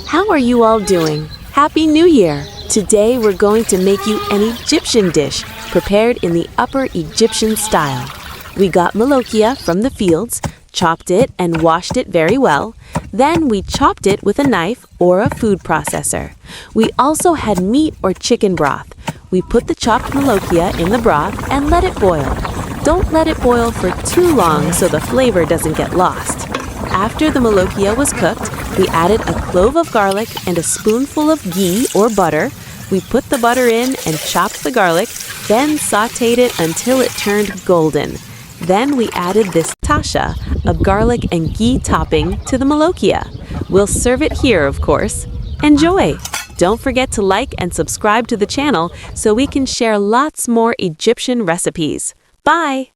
How are you all doing? Happy New Year! Today we're going to make you an Egyptian dish prepared in the Upper Egyptian style. We got Molokhia from the fields, chopped it and washed it very well. Then we chopped it with a knife or a food processor. We also had meat or chicken broth. We put the chopped Molokhia in the broth and let it boil. Don't let it boil for too long so the flavor doesn't get lost. After the Molokhia was cooked, we added a clove of garlic and a spoonful of ghee or butter. We put the butter in and chopped the garlic, then sautéed it until it turned golden. Then we added this tasha, a garlic and ghee topping, to the Molokhia. We'll serve it here, of course. Enjoy! Don't forget to like and subscribe to the channel so we can share lots more Egyptian recipes. Bye!